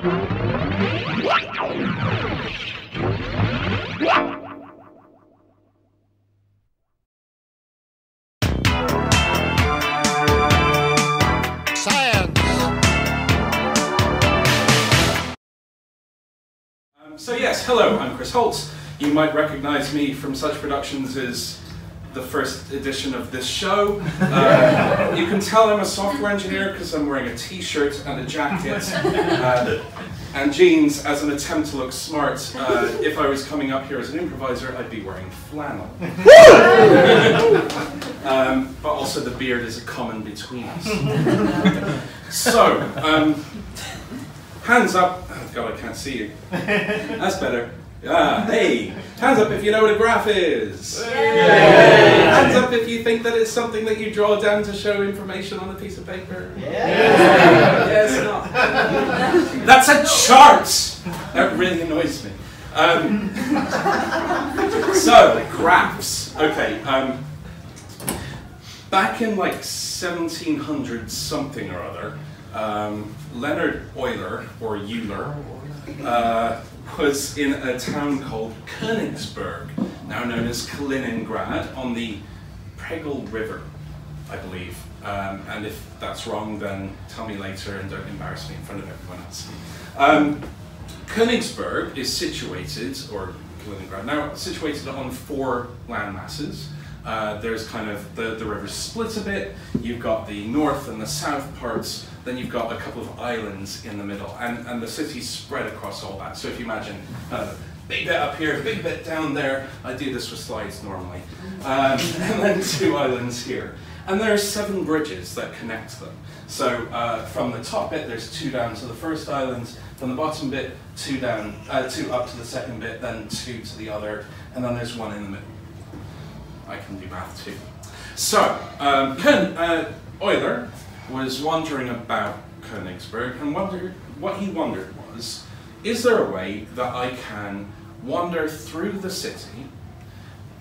So yes, hello, I'm Chris Hoult. You might recognize me from such productions as the first edition of this show. You can tell I'm a software engineer because I'm wearing a t-shirt and a jacket and jeans as an attempt to look smart. If I was coming up here as an improviser, I'd be wearing flannel. But also the beard is a common between us. So, hands up. Oh God, I can't see you. That's better. Hey, hands up if you know what a graph is. Yay. Hands up if you think that it's something that you draw down to show information on a piece of paper. Yes, not. That's a chart. That really annoys me. So, graphs. Okay. Back in like 1700 something or other, Leonard Euler, or Euler, was in a town called Königsberg, now known as Kaliningrad, on the Pregel River, I believe. And if that's wrong, then tell me later and don't embarrass me in front of everyone else. Königsberg is situated, or Kaliningrad, now situated on 4 land masses. There's kind of, the river split a bit, you've got the north and the south parts, then you've got a couple of islands in the middle, and the city's spread across all that. So if you imagine big bit up here, big bit down there, I do this with slides normally, and then 2 islands here. And there are 7 bridges that connect them. So from the top bit, there's 2 down to the first island, from the bottom bit, 2 down, 2 up to the second bit, then 2 to the other, and then there's 1 in the middle. I can do math too. So, Euler was wandering about Königsberg and what he wondered was, is there a way that I can wander through the city,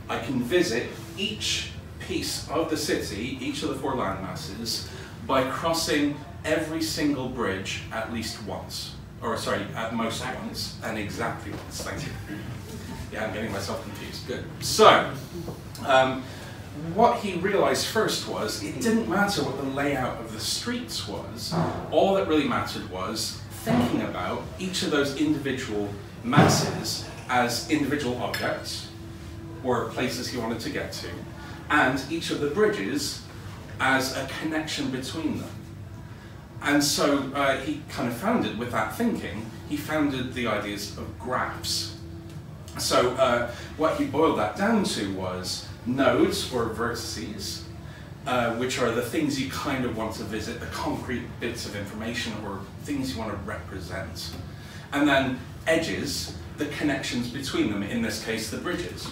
I can visit each piece of the city, each of the 4 land masses, by crossing every single bridge at least once. Or sorry, at most once, and exactly once, thank you. Yeah, I'm getting myself confused, good. So, what he realized first was it didn't matter what the layout of the streets was. All that really mattered was thinking about each of those individual masses as individual objects or places he wanted to get to, and each of the bridges as a connection between them. And so he kind of founded, with that thinking, he founded the ideas of graphs. So what he boiled that down to was nodes, or vertices, which are the things you kind of want to visit, the concrete bits of information or things you want to represent. And then edges, the connections between them, in this case the bridges.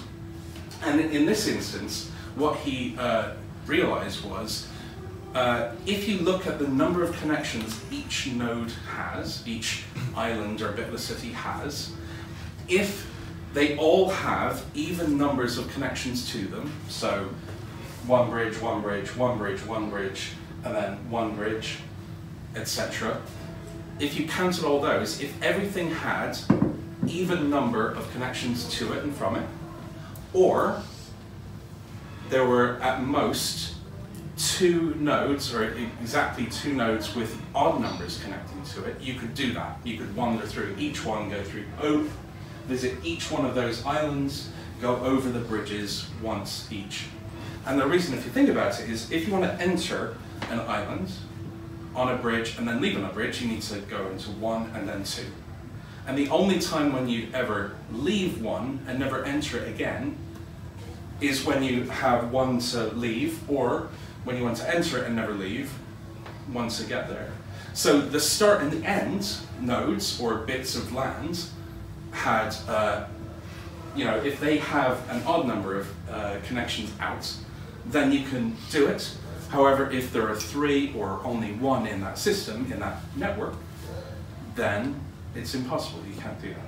And in this instance, what he realized was, if you look at the number of connections each node has, each island or bit of the city has, if they all have even numbers of connections to them, so 1 bridge, 1 bridge, 1 bridge, 1 bridge, and then 1 bridge, etc. If you counted all those, if everything had even number of connections to it and from it, or there were at most 2 nodes, or exactly 2 nodes with odd numbers connecting to it, you could do that. You could wander through each one, go through visit each one of those islands, go over the bridges once each. And the reason, if you think about it, is if you want to enter an island on a bridge and then leave on a bridge, you need to go into 1 and then 2. And the only time when you ever leave one and never enter it again is when you have 1 to leave, or when you want to enter it and never leave, 1 to get there. So the start and the end nodes, or bits of land, had, you know, if they have an odd number of connections out, then you can do it. However, if there are 3 or only 1 in that system, in that network, then it's impossible, you can't do that.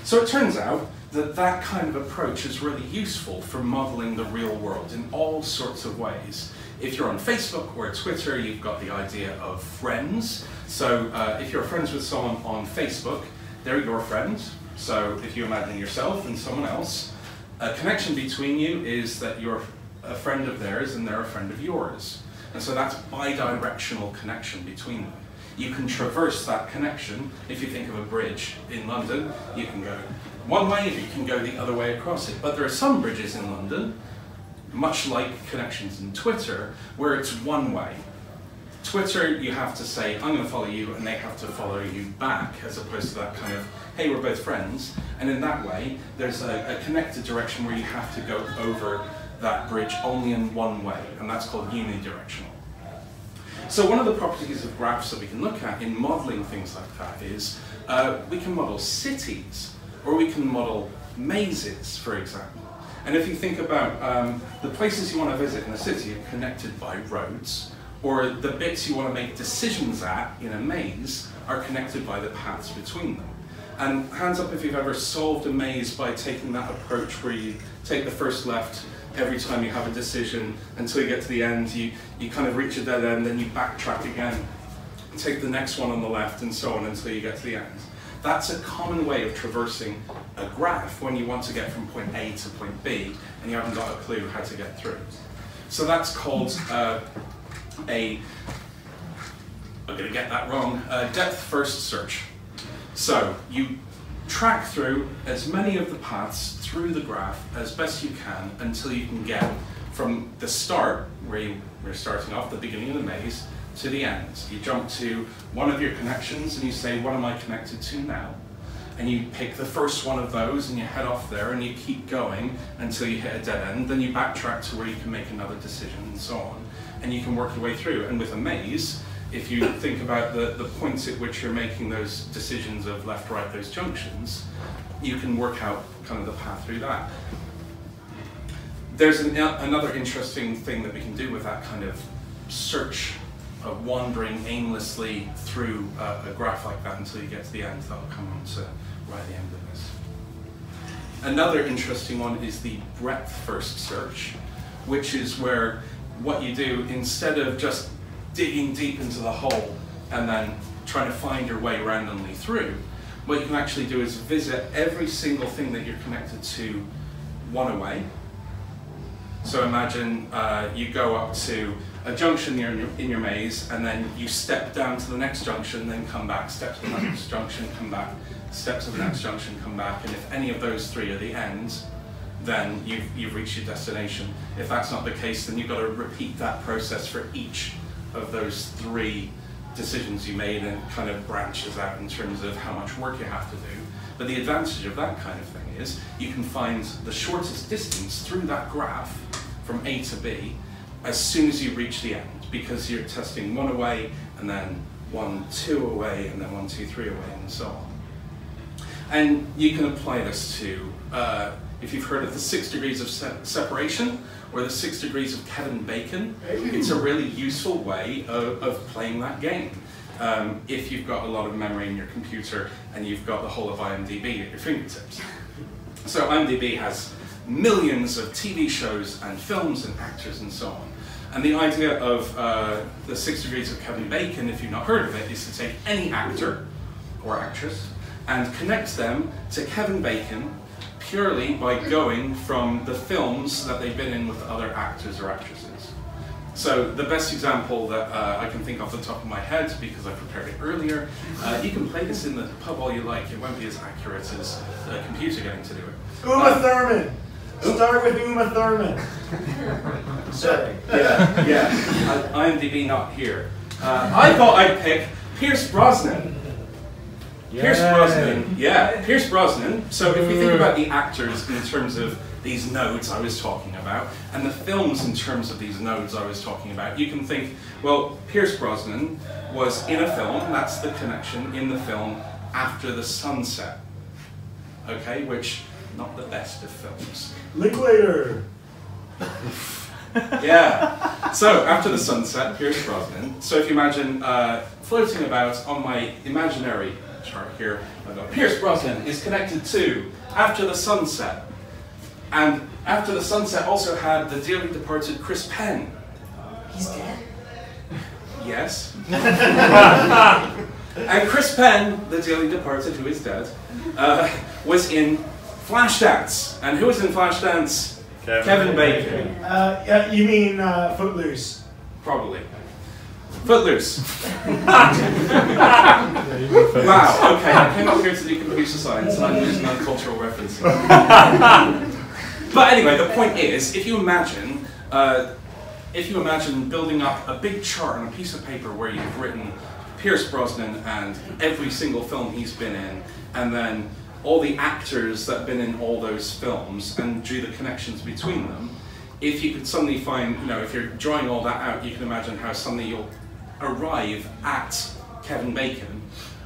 So it turns out that kind of approach is really useful for modeling the real world in all sorts of ways. If you're on Facebook or Twitter, you've got the idea of friends. So if you're friends with someone on Facebook, they're your friends. So if you imagine yourself and someone else, a connection between you is that you're a friend of theirs and they're a friend of yours. And so that's bi-directional connection between them. You can traverse that connection. If you think of a bridge in London, you can go one way, you can go the other way across it. But there are some bridges in London, much like connections in Twitter, where it's one way. Twitter, you have to say, I'm going to follow you, and they have to follow you back, as opposed to that kind of, hey, we're both friends. And in that way, there's a connected direction where you have to go over that bridge only in one way, and that's called unidirectional. So one of the properties of graphs that we can look at in modeling things like that is we can model cities, or we can model mazes, for example. And if you think about the places you want to visit in a city are connected by roads, or the bits you want to make decisions at in a maze are connected by the paths between them. And hands up if you've ever solved a maze by taking that approach where you take the first left every time you have a decision until you get to the end, you kind of reach a dead end, then you backtrack again, take the next one on the left, and so on until you get to the end. That's a common way of traversing a graph when you want to get from point A to point B and you haven't got a clue how to get through. So that's called I'm going to get that wrong, depth-first search. So you track through as many of the paths through the graph as best you can until you can get from the start, where you're starting off, the beginning of the maze, to the end. You jump to one of your connections and you say, what am I connected to now? And you pick the first one of those and you head off there and you keep going until you hit a dead end. Then you backtrack to where you can make another decision and so on. And you can work your way through. And with a maze, if you think about the points at which you're making those decisions of left, right, those junctions, you can work out kind of the path through that. There's another interesting thing that we can do with that kind of search of wandering aimlessly through a graph like that until you get to the end. That'll come on to right at the end of this. Another interesting one is the breadth-first search, which is where what you do, instead of just digging deep into the hole and then trying to find your way randomly through, what you can actually do is visit every single thing that you're connected to one away. So imagine you go up to a junction in your maze, and then you step down to the next junction, then come back, step to the next junction, come back, step to the next junction, come back, and if any of those three are the ends, then you've reached your destination. If that's not the case, then you've got to repeat that process for each of those three decisions you made, and it kind of branches out in terms of how much work you have to do. But the advantage of that kind of thing is you can find the shortest distance through that graph from A to B as soon as you reach the end, because you're testing one away, and then 1, 2 away, and then 1, 2, 3 away, and so on. And you can apply this to, if you've heard of the 6 degrees of separation, or the 6 degrees of Kevin Bacon, it's a really useful way of playing that game. If you've got a lot of memory in your computer, and you've got the whole of IMDb at your fingertips. So IMDb has millions of TV shows and films and actors and so on. And the idea of the 6 degrees of Kevin Bacon, if you've not heard of it, is to take any actor or actress and connect them to Kevin Bacon purely by going from the films that they've been in with other actors or actresses. So the best example that I can think off the top of my head, because I prepared it earlier, you can play this in the pub all you like. It won't be as accurate as a computer getting to do it. Uma Thurman! Start with Uma Thurman. So, yeah. IMDb not here. I thought I'd pick Pierce Brosnan. Yay. Pierce Brosnan. So if we think about the actors in terms of these nodes I was talking about, and the films in terms of these nodes I was talking about, you can think, well, Pierce Brosnan was in a film, that's the connection, in the film After the Sunset. Okay, which, not the best of films. Linklater! Yeah. So, After the Sunset, Pierce Brosnan. So if you imagine floating about on my imaginary chart here, I've got Pierce Brosnan is connected to After the Sunset. And After the Sunset also had the dearly departed Chris Penn. He's dead? Yes. And Chris Penn, the dearly departed, who is dead, was in Flashdance. And who was in Flashdance? Kevin Bacon. You mean Footloose? Probably. Footloose. Wow, okay, I came up here to do computer science and I'm using cultural references. But anyway, the point is, if you imagine building up a big chart on a piece of paper where you've written Pierce Brosnan and every single film he's been in, and then all the actors that have been in all those films, and drew the connections between them, if you could suddenly find, if you're drawing all that out, you can imagine how suddenly you'll arrive at Kevin Bacon.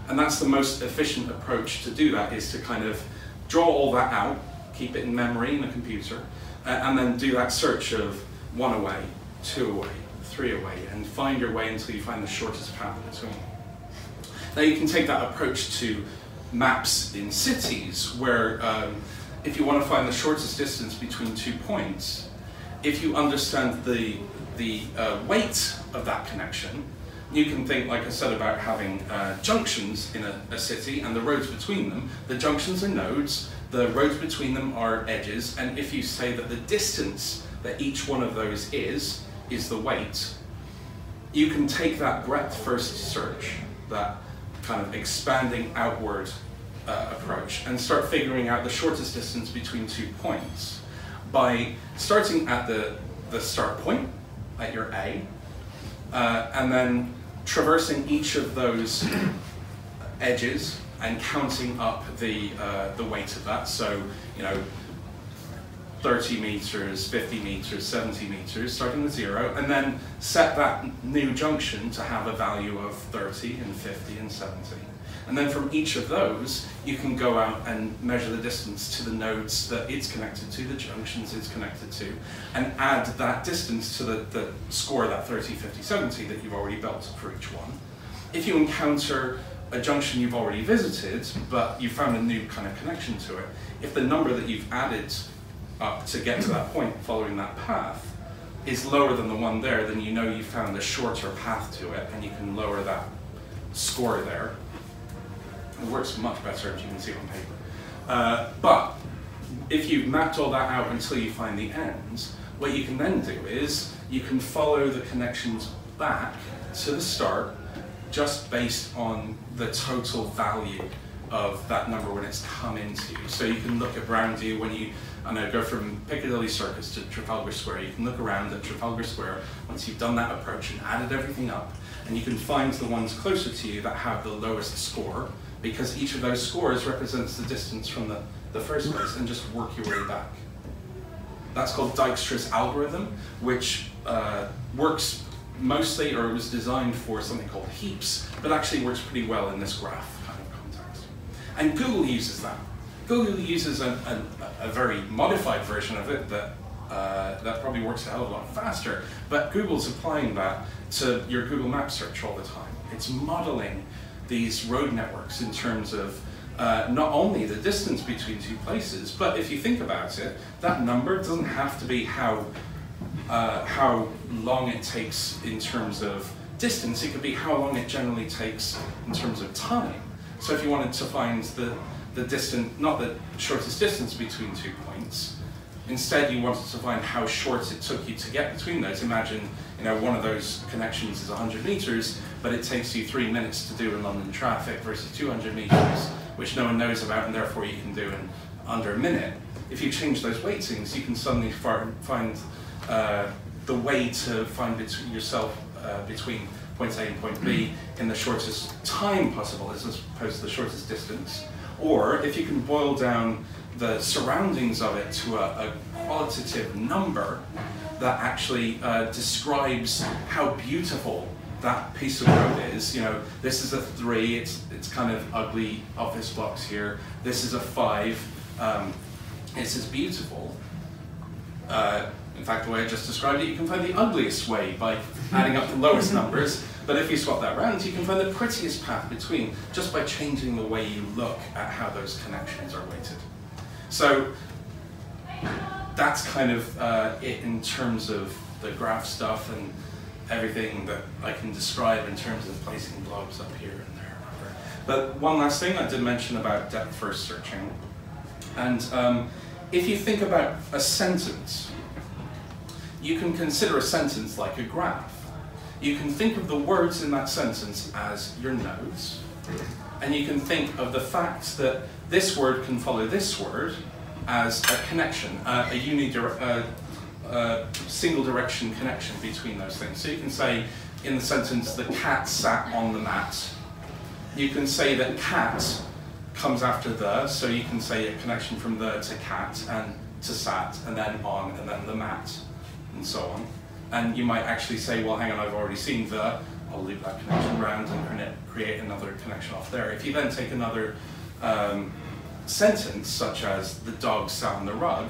And that's the most efficient approach to do that, is to kind of draw all that out, keep it in memory in a computer, and then do that search of 1 away, 2 away, 3 away, and find your way until you find the shortest path between. Now you can take that approach to maps in cities, where if you want to find the shortest distance between 2 points, if you understand the weight of that connection, you can think, like I said, about having junctions in a city and the roads between them. The junctions are nodes, the roads between them are edges, and if you say that the distance that each one of those is the weight, you can take that breadth first search, that kind of expanding outward approach, and start figuring out the shortest distance between 2 points by starting at the start point, at your A, and then traversing each of those edges and counting up the weight of that. So, 30 meters, 50 meters, 70 meters, starting with 0, and then set that new junction to have a value of 30 and 50 and 70. And then from each of those, you can go out and measure the distance to the nodes that it's connected to, the junctions it's connected to, and add that distance to the score, that 30, 50, 70 that you've already built for each one. If you encounter a junction you've already visited, but you found a new kind of connection to it, if the number that you've added up to get to that point following that path is lower than the one there, then you know you found a shorter path to it, and you can lower that score there. It works much better if you can see it on paper. But if you've mapped all that out until you find the ends, what you can then do is you can follow the connections back to the start, just based on the total value of that number when it's come into you. So you can look around you when you go from Piccadilly Circus to Trafalgar Square. You can look around at Trafalgar Square once you've done that approach and added everything up, and you can find the ones closer to you that have the lowest score, because each of those scores represents the distance from the first place, and just work your way back. That's called Dijkstra's algorithm, which works mostly, or was designed for something called heaps, but actually works pretty well in this graph kind of context. And Google uses that. Google uses a very modified version of it that probably works a hell of a lot faster, but Google's applying that to your Google Maps search all the time. It's modeling these road networks in terms of not only the distance between 2 places, but if you think about it, that number doesn't have to be how long it takes in terms of distance. It could be how long it generally takes in terms of time. So if you wanted to find the distance, not the shortest distance between 2 points, instead you wanted to find how short it took you to get between those. Imagine, one of those connections is 100 meters, but it takes you 3 minutes to do in London traffic versus 200 meters, which no one knows about, and therefore you can do in under a minute. If you change those weightings, you can suddenly find the way to find yourself between point A and point B in the shortest time possible, as opposed to the shortest distance. Or if you can boil down the surroundings of it to a qualitative number that actually describes how beautiful that piece of road is. This is a 3, it's kind of ugly office blocks here. This is a 5, this is beautiful. In fact, the way I just described it, you can find the ugliest way by adding up the lowest numbers, but if you swap that around, you can find the prettiest path between, just by changing the way you look at how those connections are weighted. So that's kind of it in terms of the graph stuff and everything that I can describe in terms of placing blobs up here and there. But one last thing I did mention about depth first searching. And if you think about a sentence, you can consider a sentence like a graph. You can think of the words in that sentence as your nodes, and you can think of the fact that this word can follow this word as a connection, a single direction connection between those things. So you can say in the sentence, the cat sat on the mat. You can say that cat comes after the, so you can say a connection from the to cat and to sat, and then on, and then the mat, and so on. And you might actually say, well, hang on, I've already seen the, I'll loop that connection around and create another connection off there. If you then take another sentence, such as the dog sat on the rug,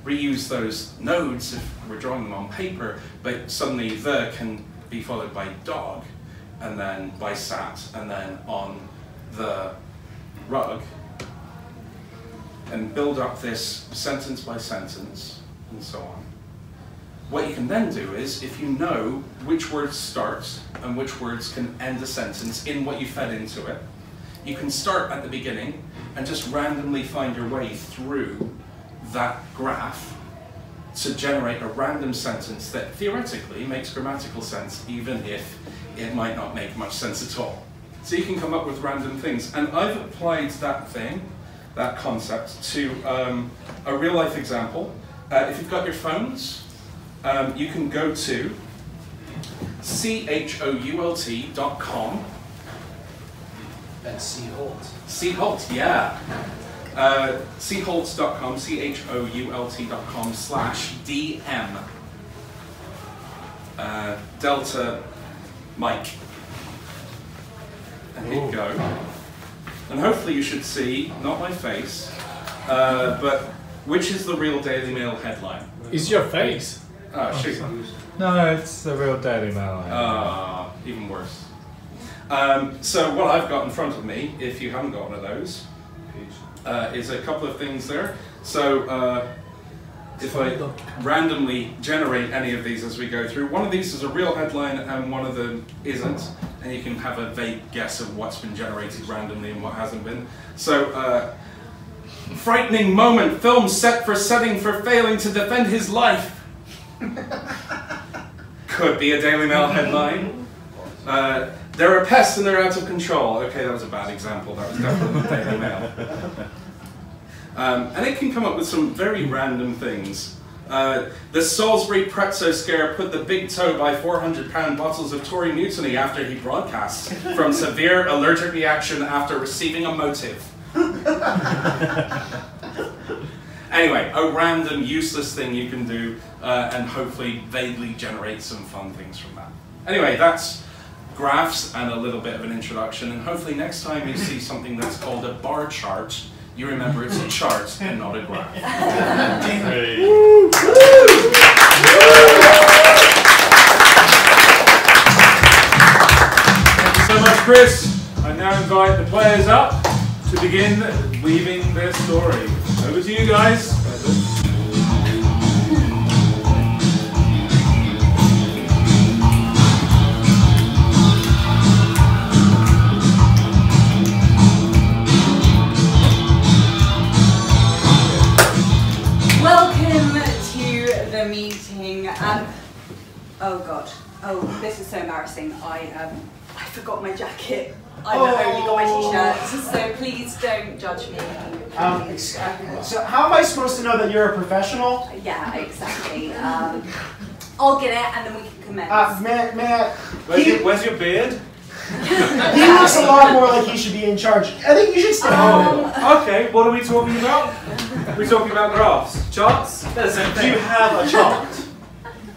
reuse those nodes if we're drawing them on paper, but suddenly the can be followed by dog, and then by sat, and then on the rug, and build up this sentence by sentence, and so on. What you can then do is, if you know which words start and which words can end a sentence in what you fed into it, you can start at the beginning and just randomly find your way through that graph to generate a random sentence that theoretically makes grammatical sense, even if it might not make much sense at all. So you can come up with random things. And I've applied that concept to a real life example. If you've got your phones, you can go to choult.com. That's Hoult. Hoult, yeah. choult.com, choult.com/DM. Delta Mike. And hit go. And hopefully you should see, not my face, but which is the real Daily Mail headline. Is your face? Oh, shoot. No, it's the real Daily Mail. Even worse. So what I've got in front of me, if you haven't got one of those, is a couple of things there. So if I randomly generate any of these as we go through, one of these is a real headline and one of them isn't, and you can have a vague guess of what's been generated randomly and what hasn't been. So, frightening moment, film set for setting for failing to defend his life. Could be a Daily Mail headline. There are pests and they're out of control. Okay, that was a bad example. That was definitely not Daily Mail. And it can come up with some very random things. The Salisbury Pretzo scare put the big toe by 400-pound bottles of Tory mutiny after he broadcast from severe allergic reaction after receiving a motive. Anyway, a random useless thing you can do and hopefully vaguely generate some fun things from that. Anyway, that's graphs and a little bit of an introduction, and hopefully next time you see something that's called a bar chart, you remember it's a chart and not a graph. Hey. Thank you so much, Chris. I now invite the players up to begin weaving their story. Over to you guys. Meeting. Oh god. Oh, this is so embarrassing. I forgot my jacket. I've only got my t-shirt, so please don't judge me. So how am I supposed to know that you're a professional? Yeah, exactly. I'll get it and then we can commence. Where's your beard? He looks a lot more like he should be in charge. I think you should stay home. Okay, what are we talking about? We're talking about graphs. Charts? They're the same thing. Do you have a chart?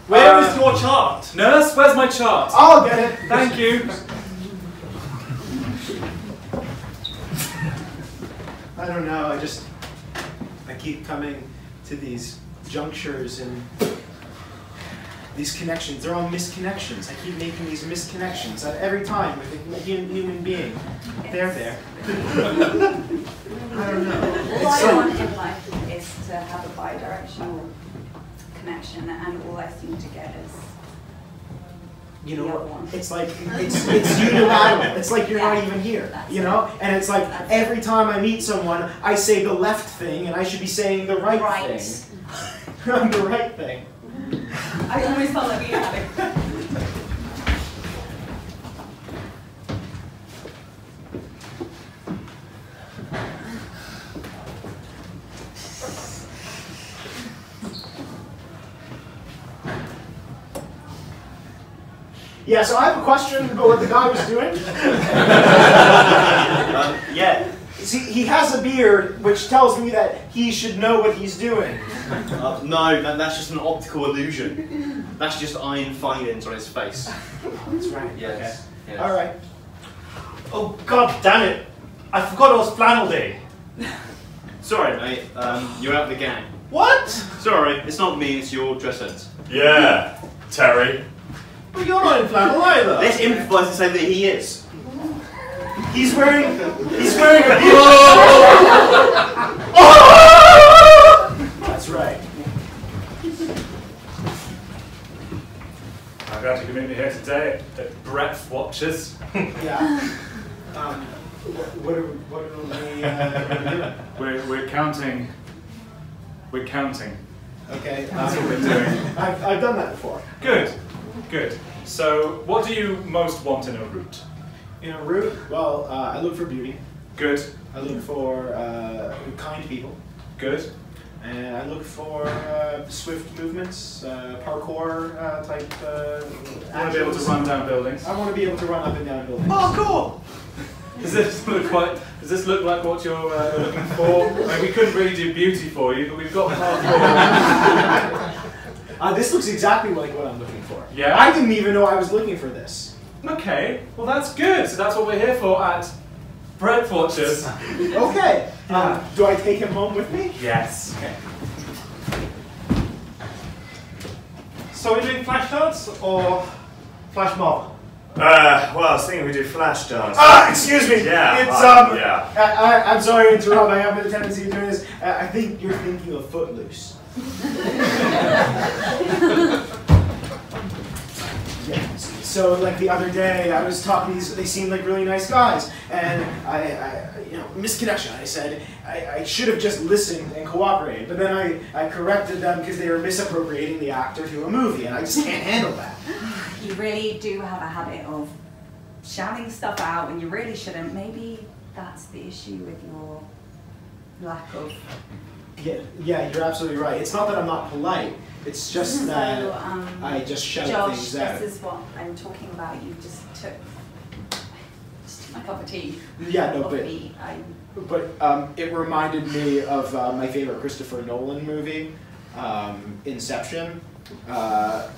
Where is your chart? Nurse, where's my chart? I'll get it. Thank you. I don't know, I keep coming to these junctures and these connections. They're all misconnections. I keep making these misconnections every time with a human being. They're there. I don't know. All I want in life to have a bi-directional connection, and all I seem to get is You know, the other one. it's like, it's unilateral. It's like you're Yeah. not even here, That's you know? And it's like, That's every time I meet someone, I say the left thing, and I should be saying the right thing. The right thing. I always felt like we had it. Yeah, so I have a question about what the guy was doing. Yeah. See, he has a beard, which tells me that he should know what he's doing. No, that's just an optical illusion. That's just iron filings on his face. That's right. Yes. Okay. Yes. All right. Oh, god damn it! I forgot it was flannel day. Sorry, mate. You're out of the gang. What? Sorry, it's not me. It's your dress sense. Yeah, Terry. Well, you're not in flannel either. Let's improvise and say that he is. He's wearing a beard. That's right. I'm glad you could meet me here today at Breadth Watchers. Yeah. What are we doing? We're counting. We're counting. Okay. That's what we're doing. I've done that before. Good. Good. So, what do you most want in a route? In a route, well, I look for beauty. Good. I look for kind people. Good. And I look for swift movements, parkour type You want to be able to run down buildings. I want to be able to run up and down buildings. Oh, cool! Does this look like what you're looking for? I mean, we couldn't really do beauty for you, but we've got parkour. This looks exactly like what I'm looking for. Yeah? I didn't even know I was looking for this. Okay, well that's good. So that's what we're here for at Bread Watchers. Okay. Do I take him home with me? Yes. Okay. So we're doing flash dance or flash mob? Well, I was thinking we do flash dance. Excuse me. Yeah, It's yeah. I'm sorry to interrupt. I have a tendency of doing this. I think you're thinking of Footloose. Yeah. So like the other day, I was talking to these. They seemed like really nice guys, and I misconnection. I said I should have just listened and cooperated, but then I corrected them because they were misappropriating the actor to a movie, and I just can't handle that. You really do have a habit of shouting stuff out when you really shouldn't. Maybe that's the issue with your lack of... Yeah, you're absolutely right. It's not that I'm not polite. It's just that I just shout things out. Josh, this is what I'm talking about. You just took my cup of tea. Yeah, no, off but me. it reminded me of my favorite Christopher Nolan movie, Inception.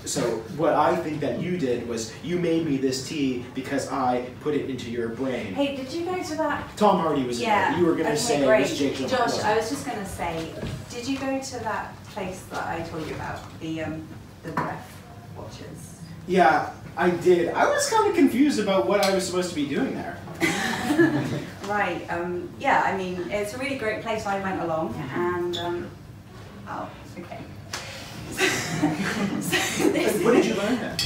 So what I think that you did was you made me this tea because I put it into your brain. Hey, did you go to that? Tom Hardy was in there. You were going to say great. it was Jake Gyllenhaal. Josh, I was just going to say, did you go to that place that I told you about, the Breath Watchers? Yeah, I did. I was kind of confused about what I was supposed to be doing there. Right. Yeah. I mean, it's a really great place. I went along, and oh, okay. What did you learn then?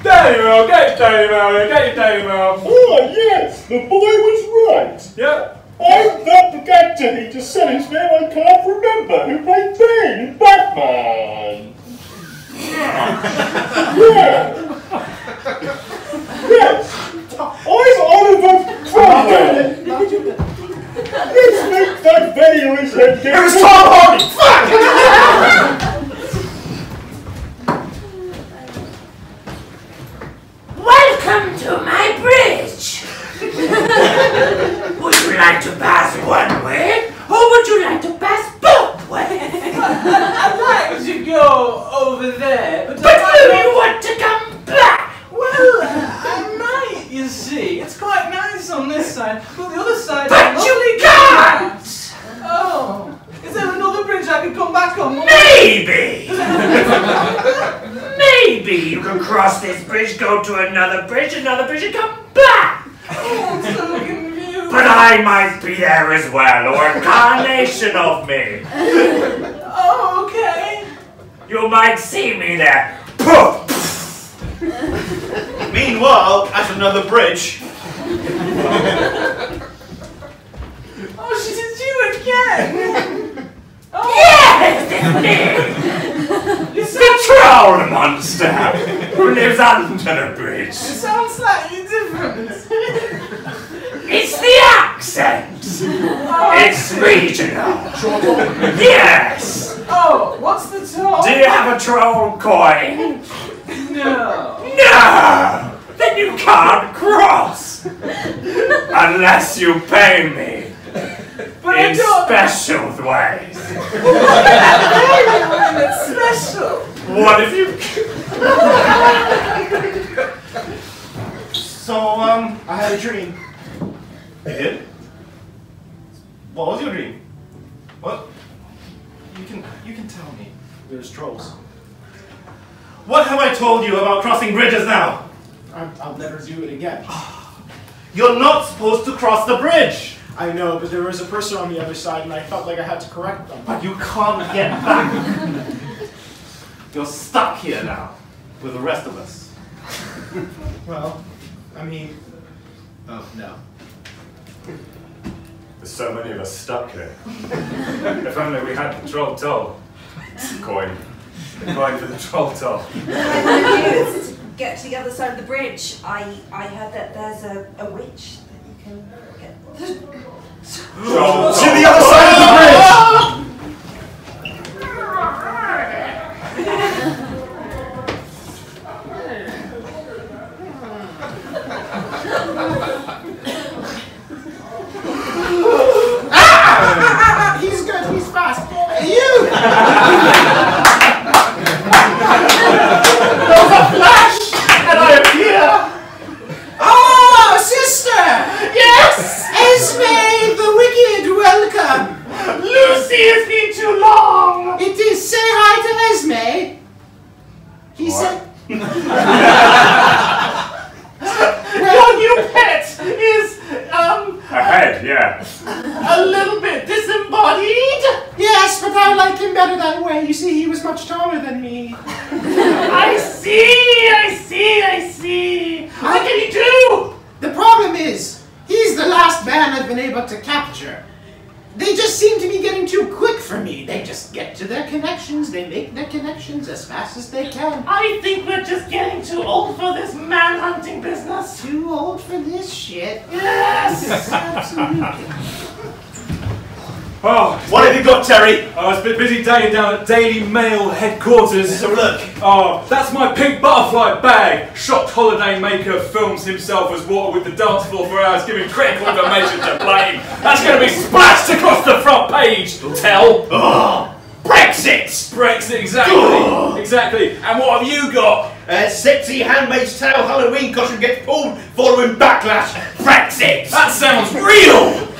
Daily Mail, get your Daily Mail, get your Daily Mail. Oh, yes, the boy was right. Yep. I'm that forgetting to sell his name I can't remember who played Bane in Batman. Yeah. Yes. I'm Oliver Cromwell. Let's make that video his head get... It was Tom Hardy! Fuck! Welcome to my bridge! Would you like to pass one way, or would you like to pass both ways? I'd like to go over there, but will you want to come back? well, I might, you see. It's quite nice on this side, but the other side... But you can't! Oh, is there another bridge I could come back on? Maybe! Maybe you can cross this bridge, go to another bridge, and come back! Oh, I'm so confused. But I might be there as well, or a carnation of me. Oh, okay. You might see me there. Poof! Meanwhile, at another bridge. Oh, shit, it's you again. Oh. Yes, it's me! The troll monster who lives under the bridge. It sounds slightly different. It's the accent. It's regional. Yes. Oh, what's the toll? Do you have a troll coin? No. No! Then you can't cross! Unless you pay me. But In special ways. It's special. What if you... So, I had a dream. You did? What was your dream? What? You can tell me. There's trolls. What have I told you about crossing bridges now? I'll never do it again. You're not supposed to cross the bridge! I know, but there was a person on the other side and I felt like I had to correct them. But you can't get back! You're stuck here now, with the rest of us. Well, I mean... Oh, no. There's so many of us stuck here. If only we had the troll toll. Coin. The coin for the troll toll. What I want to do is to get to the other side of the bridge. I heard that there's a witch that you can get. To the other side of the He's good, he's fast. You! There's a flash! And I appear! Oh, sister! Yes! Esme the Wicked, welcome! Lucy, it's been too long! It is, say hi to Esme. He said... Your new pet is, A head, yeah. a little bit disembodied? Yes, but I like him better that way. You see, he was much taller than me. I see! What can he do? The problem is, he's the last man I've been able to capture. They just seem to be getting too quick for me. They just get to their connections. They make their connections as fast as they can. I think we're just getting too old for this man-hunting business. Too old for this shit. Yes! Absolutely. Oh, What have you got, Terry? oh, it's been a busy day down at Daily Mail headquarters. So look. Oh, that's my pink butterfly bag. Shocked holiday maker films himself as water with the dance floor for hours, giving critical information to blame. That's going to be splashed across the front page. Tell. Brexit! Brexit, exactly. Exactly. And what have you got? Sexy Handmaid's Tale Halloween costume gets pulled following backlash. Brexit! That sounds real.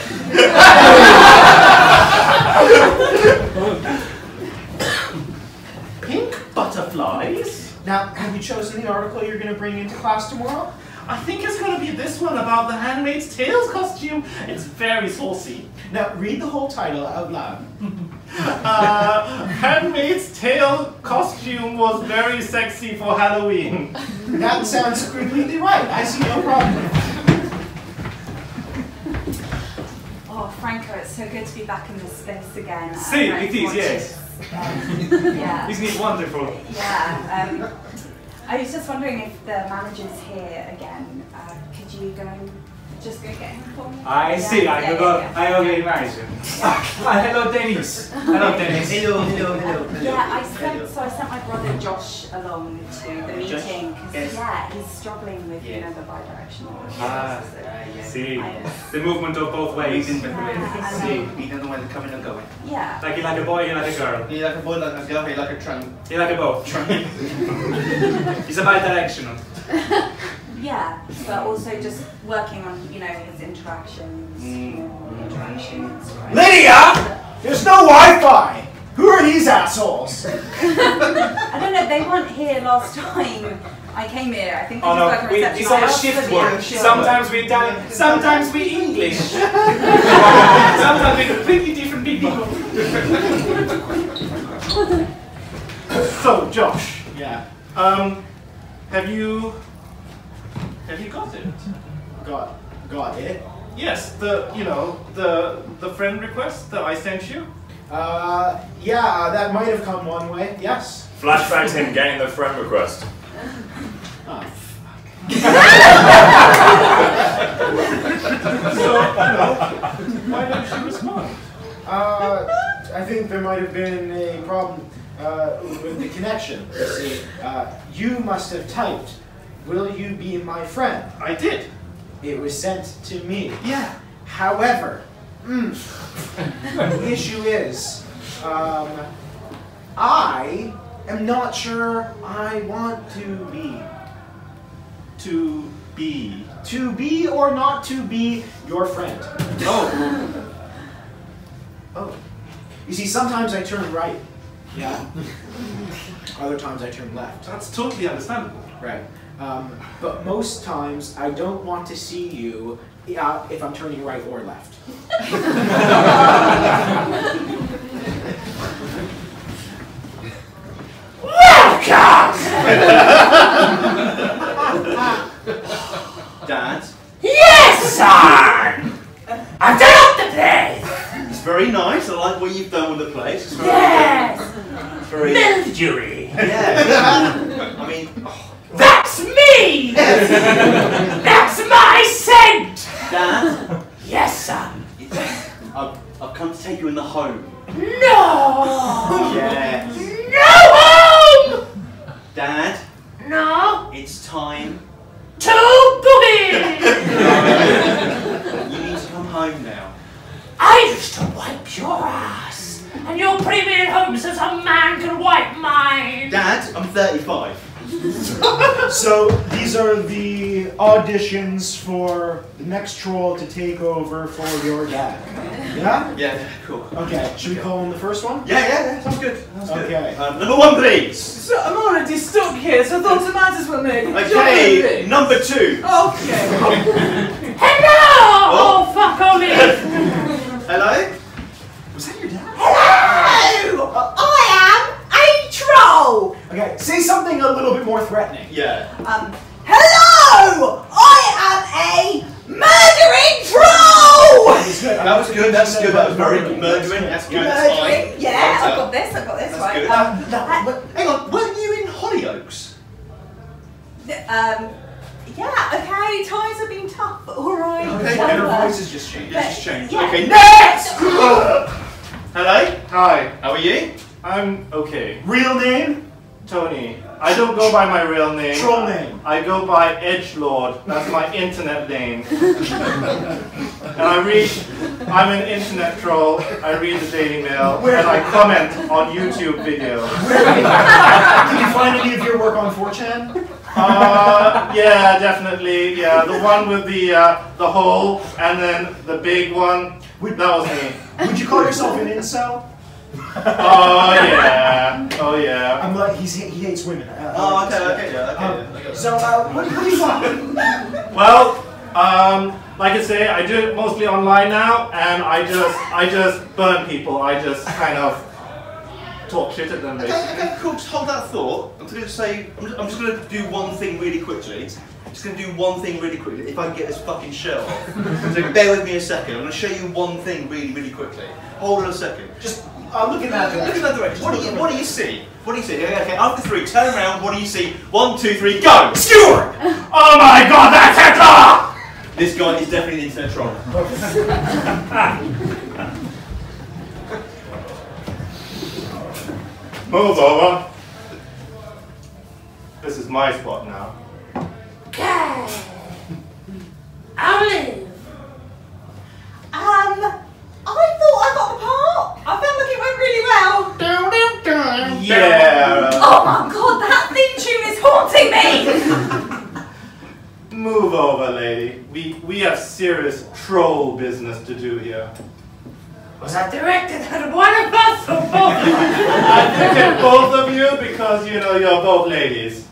Pink butterflies? Now, have you chosen the article you're going to bring into class tomorrow? I think it's going to be this one about the Handmaid's Tale costume. It's very saucy. Now, read the whole title out loud. Handmaid's Tale costume was very sexy for Halloween. That sounds completely right. I see no problem. Oh, Franco, it's so good to be back in this space again. See, I it is, wanted- yes. Yeah. Isn't it wonderful? Yeah. I was just wondering if the manager's here again. Could you just go get him for me? I see, Yeah, I yeah, forgot, yeah, I only imagine. Hello, Dennis. Hello, Dennis. Hello. Yeah, I sent my brother Josh along to the meeting because Yes. he's struggling with the bi-directional. See, the movement of both ways. He doesn't know whether coming or going. Yeah. Like you like a boy, you like a girl. You like a boy, like a girl, you like a trunk. You like a both. It's a bi-directional. Yeah, but also just working on, his interactions, interactions, right? Lydia! There's no Wi-Fi! Who are these assholes? I don't know, they weren't here last time I came here. I think they Oh just work no, on reception. it's on I a asked shift for the work. actual- Sometimes we Italian, sometimes we English. Sometimes we completely different people. So, Josh, Yeah, have you got it? got it. Yes, the friend request that I sent you. Yeah, that might have come one way. Yes. Flashback to him getting the friend request. Oh, So, why don't you respond? I think there might have been a problem with the connection. You see, you must have typed, "Will you be my friend?" I did. It was sent to me. Yeah. However, the issue is, I am not sure I want to be. To be or not to be your friend. Oh. Oh. You see, sometimes I turn right. Yeah. Other times I turn left. That's totally understandable. Right. But most times I don't want to see you if I'm turning right or left. Dad? Yes, son! I've done up the place! It's very nice. I like what you've done with the place. It's very, Yes! very Mildewy! yeah. I mean, That's me! That's my scent! Dad, Yes, son. I've come to take you in the home. No! Yes. No home! Dad, No! it's time. To boogie! You need to come home now. I used to wipe your ass, and you're putting me in home so some man can wipe mine. Dad, I'm 35. So these are the auditions for the next troll to take over for your dad. Yeah? Yeah, cool. Okay, should we call him the first one? Yeah, sounds good. Sounds good. Okay. Number 1, please. So I'm already stuck here, so I thought I might as well make it. Okay, number 2. Okay. Hello! Oh, fuck only! Hello? Was that your dad? Hello! I am a troll! Okay, say something a little bit more threatening. Yeah. Hello! I am a murdering troll! That was good. That was good, that's good. That was very good. Murdering, that's good. That's Murdering? fine. Yeah, Thumbs I've up. got this, That's right. good. Hang on, weren't you in Hollyoaks? Yeah, okay, times have been tough, but alright. Okay, And her whatever. voice has just changed. But- Just changed. yeah. Okay, next! Oh. Hello? Hi, How are you? I'm okay. Real name? Tony. I don't go by my real name. Troll name. I go by Edgelord. That's my internet name. And I'm an internet troll. I read the Daily Mail and I comment on YouTube videos. Did you find any of your work on 4chan? Yeah, definitely. Yeah, the one with the hole and then the big one. That was me. Would you call yourself an incel? Oh yeah. Oh yeah. I'm like, he hates women. Oh, okay, yeah. So, what do you want? Well, like I say, I do it mostly online now, and I just burn people. I just kind of talk shit at them, basically. Okay, cool. Just hold that thought. I'm just going to do one thing really quickly. Just going to do one thing really quickly. If I can get this fucking shirt off. So bear with me a second. I'm going to show you one thing really, really quickly. Hold on a second. Just Look in that look direction. in that direction. What do you see? What do you see? Okay, after 3, turn around. What do you see? 1, 2, 3, go! Skewer! Oh my god, that's Hitler! This guy is definitely an internet troll. Move over. This is my spot now. I'll live. I thought I got the part. I felt like it went really well. Yeah. Oh my god, that theme tune is haunting me! Move over, lady. We have serious troll business to do here. Was that directed at one of us or both of us? Is it both of you? Because, you know, you're both ladies.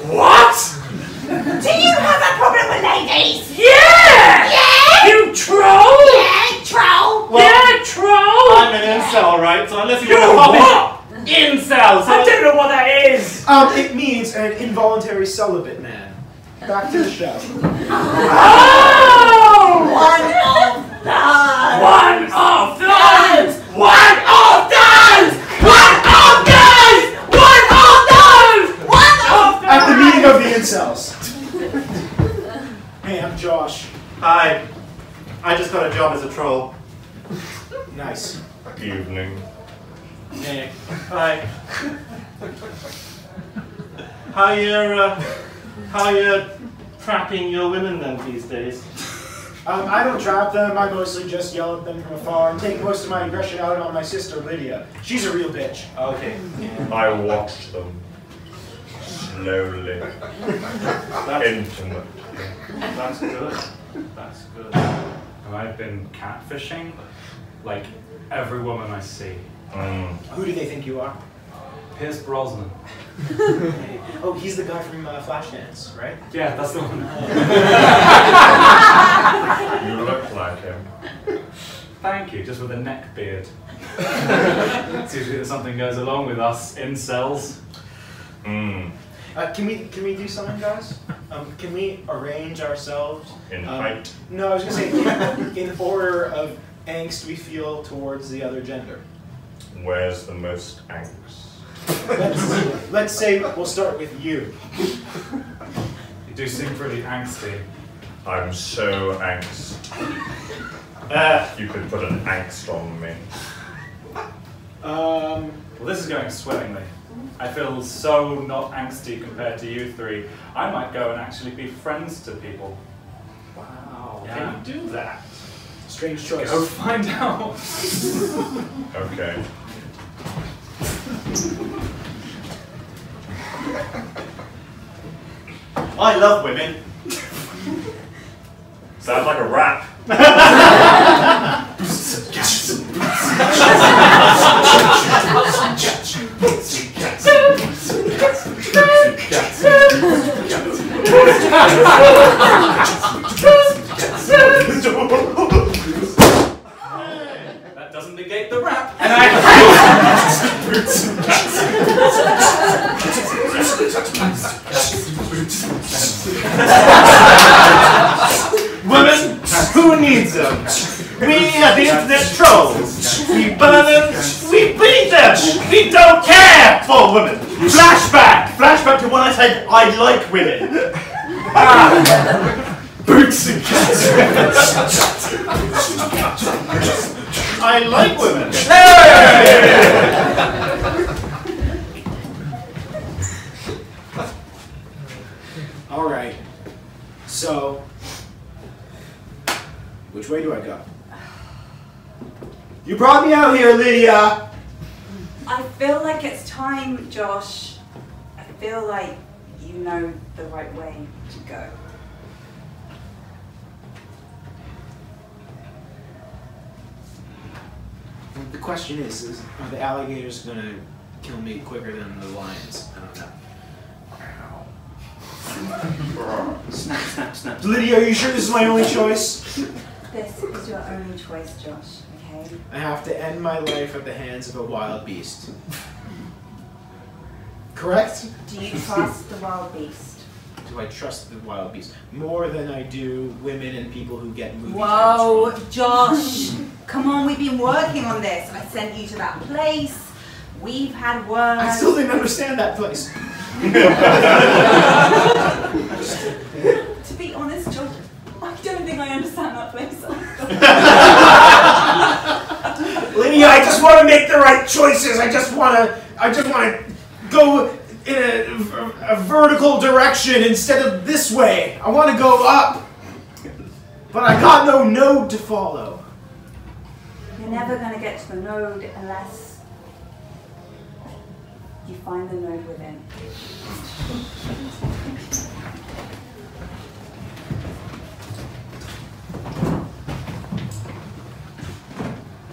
What? Do you have a problem with ladies? Yeah! Yeah! You troll! Yeah, troll! Well, Yeah, troll! I'm an incel, right? So unless you You're want to what? incel, so I don't know what that is! It means an involuntary celibate man. Back to the show. Oh! One of those! One of those! One of those! One of those! One of those! One of At the meeting of the incels. Hey, I'm Josh. Hi. I just got a job as a troll. Nice. Evening. Hey. Hi. How you trapping your women then these days? I don't trap them, I mostly just yell at them from afar and take most of my aggression out on my sister Lydia. She's a real bitch. Okay. I watched them. Slowly. Intimately. That's good. That's good. And I've been catfishing, like, every woman I see. Who do they think you are? Pierce Brosnan. Oh, he's the guy from Flashdance, right? Yeah, that's the one. You look like him. Thank you, just with a neck beard. It's usually that something goes along with us incels. Can we do something, guys? Can we arrange ourselves? In height. No, I was gonna say in order of angst we feel towards the other gender. Where's the most angst? Let's say we'll start with you. You do seem pretty angsty. I'm so angst. You could put an angst on me. Well, this is going swimmingly. I feel so not angsty compared to you three. I might go and actually be friends to people. Wow. Yeah. Can you do that? Strange choice. Go find out. Okay. I love women. Sounds like a rap. That doesn't negate the rap. And women, who needs them? We are the internet trolls. We burn them, we beat them. We don't care for women. Flashback to when I said I like women. Boots and cats. I like women. All right. So, which way do I go? You brought me out here, Lydia. I feel like it's time, Josh. I feel like you know the right way to go. The question is are the alligators going to kill me quicker than the lions? I don't know. Snap, snap, snap. Lydia, are you sure this is my only choice? This is your only choice, Josh, okay? I have to end my life at the hands of a wild beast. Correct? Do you trust the wild beast? Do I trust the wild beast? More than I do women and people who get movie Whoa, trains. Josh! Come on, we've been working on this. I sent you to that place. We've had work. I still didn't understand that place. To be honest, Josh, I don't think I understand that place. Lydia, I just want to make the right choices. I just want to go in a vertical direction instead of this way. I want to go up. But I got no node to follow. You're never going to get to the node unless you find the node within.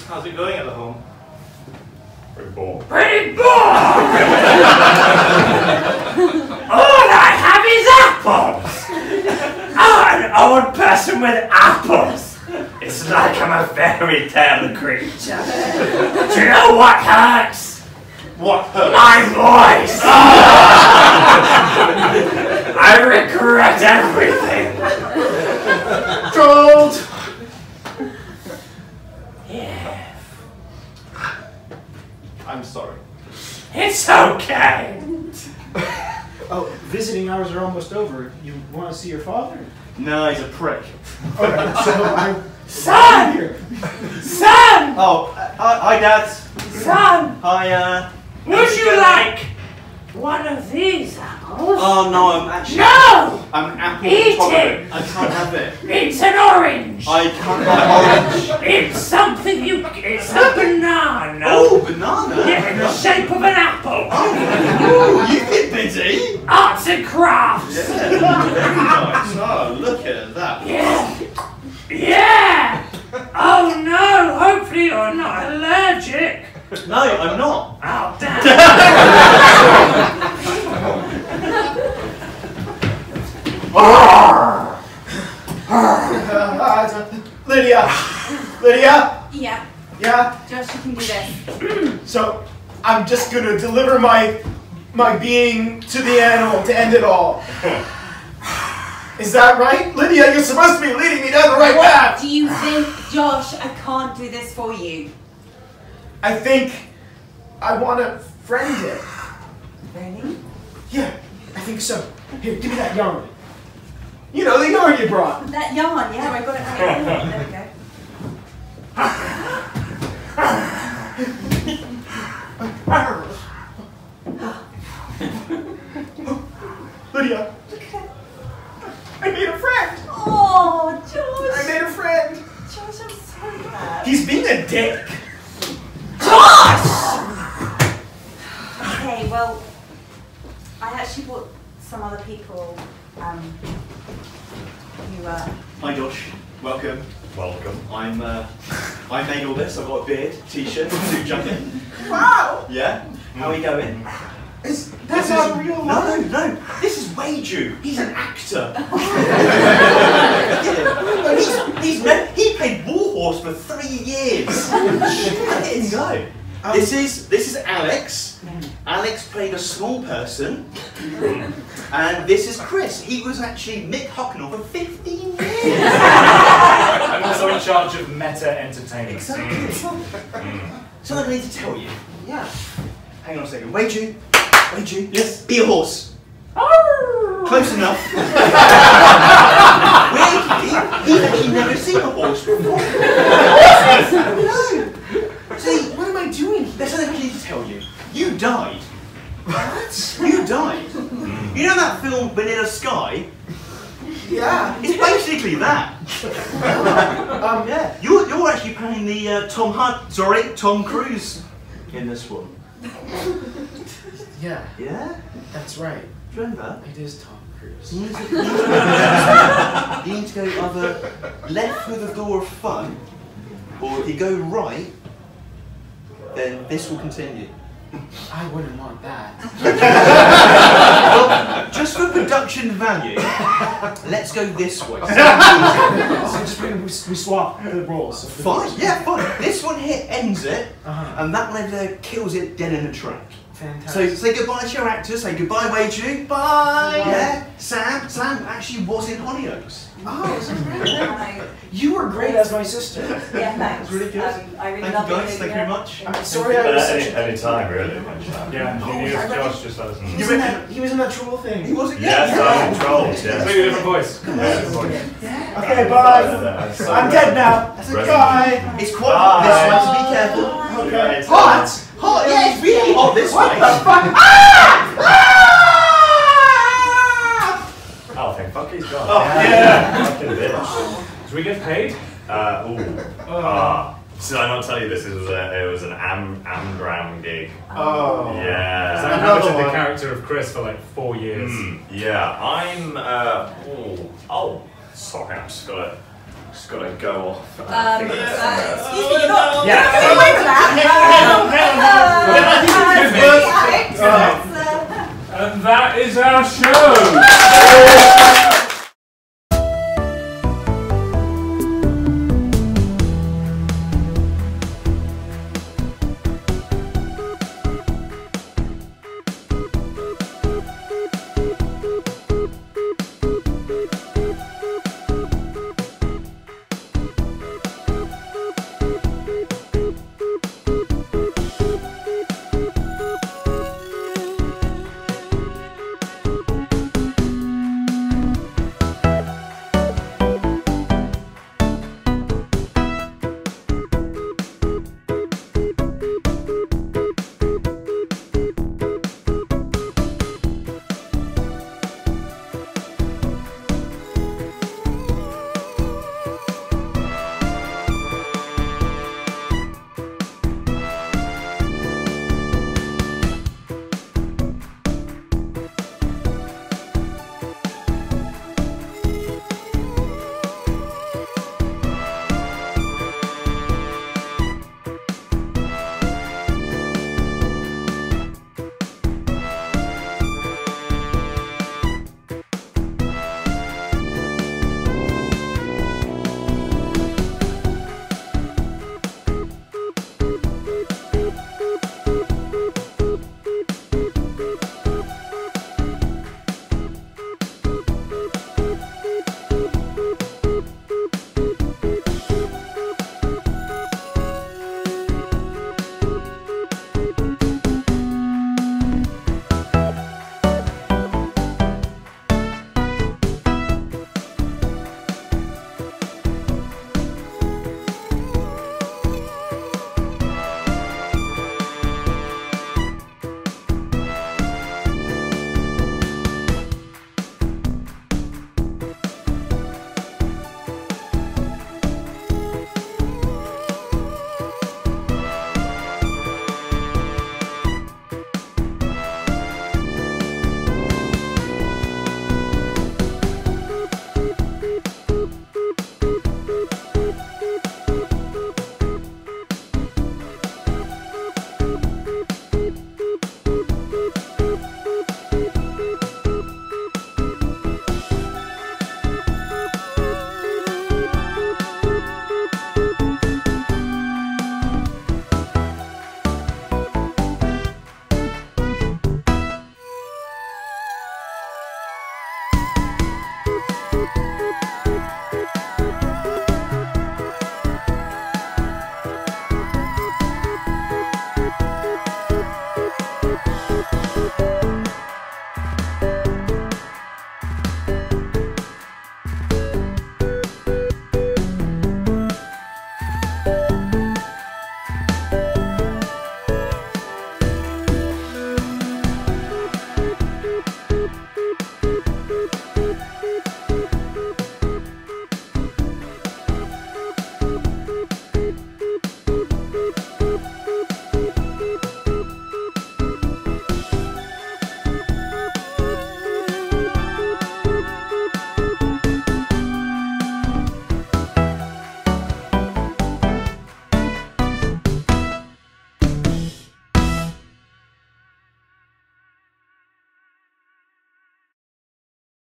How's it going at the home? Pretty poor. Pretty bored! All I have is apples! I'm an old person with apples! It's like I'm a fairy tale creature. Do you know what hurts? What hurts? My voice! I regret everything! Trolled! Yeah. I'm sorry. It's okay! Oh, visiting hours are almost over. You want to see your father? No, he's a prick. Okay, so I'm Son! here. Son! Oh, hi, Dad. Son! Hi, Would you like one of these apples? Oh no, I'm actually. No! I'm apple Eat intolerant. it. I can't have it. It's an orange! I can't have orange. It's something you... It's a banana! Oh, banana? Yeah, in the shape of an apple! Oh, you've been busy. Arts and crafts! Yeah, very nice. Oh, look at that. Yeah! Yeah! Oh no! Hopefully you're not allergic! No, I'm not. Oh, damn! Lydia! Lydia! Yeah, Yeah? Josh, you can do this. So, I'm just gonna deliver my being to the animal to end it all. Is that right? Lydia, you're supposed to be leading me down the right path! Do you think, Josh, I can't do this for you? I think I want to friend it. Really? Yeah, I think so. Here, give me that yarn. You know, the yarn you brought. That yarn, yeah, I got it right here. There we go. Lydia, I made a friend. Oh, Josh. I made a friend. Josh, I'm so glad. He's being a dick. Okay, well, I actually brought some other people who Hi, Josh. Welcome. Welcome. I made all this. I've got a beard, t-shirt, suit jacket. Wow. Yeah. How are you going? That's not real life. No. This is Weiju. He's an actor. He played Warhorse for 3 years. Let him go. This is Alex. Alex played a small person. And this is Chris. He was actually Mick Hucknall for 15 years. I'm also in charge of meta entertainment. Exactly. Something I need to tell you. Yeah. Hang on a second. Weiju. Yes. Be a horse. Close enough. He's actually never seen a horse before. No. See, What am I doing? there's something I need to tell you. You died. What? You died. You know that film Vanilla Sky? Yeah. It's basically that. Yeah. You're actually playing the Tom Cruise in this one. Yeah, Yeah? that's right. Do you remember? It is Tom Cruise. You need to go either left through the door of fun, or if you go right, then this will continue. I wouldn't want that. Well, just for production value, let's go this way. So just we swap the roles. Fine, yeah, fine. This one here ends it, Uh-huh. and that one over there kills it dead in the track. So Fantastic. say goodbye to your actors, say goodbye Weiju. Bye! Yeah, Sam actually was in Hollyoaks. Oh, is that right? I, You were great as my sister. yeah, thanks. Really good. I really Thank love you guys, thank you very much. I'm sorry I was such a... Any time, really. Yeah, if you need us, Josh, just let us know. He was in that troll thing. He wasn't Yes, I'm trolls, yes. Completely different voice. Yeah, different voice. Okay, bye. I'm dead now. Bye. It's quite this way, so be careful. Okay. Hot! Hot! Yeah, it's really hot this What way. the fuck? Oh, thank fuck he's gone. Oh, yeah. Fucking bitch. Do we get paid? Did I not tell you this? It was an Amgram gig. Oh. Yeah. So I inhabited the character of Chris for like 4 years. Yeah, I'm. Sorry, I'm just gotta go off. Excuse me, you're not. Yeah. You're not away for that. our show.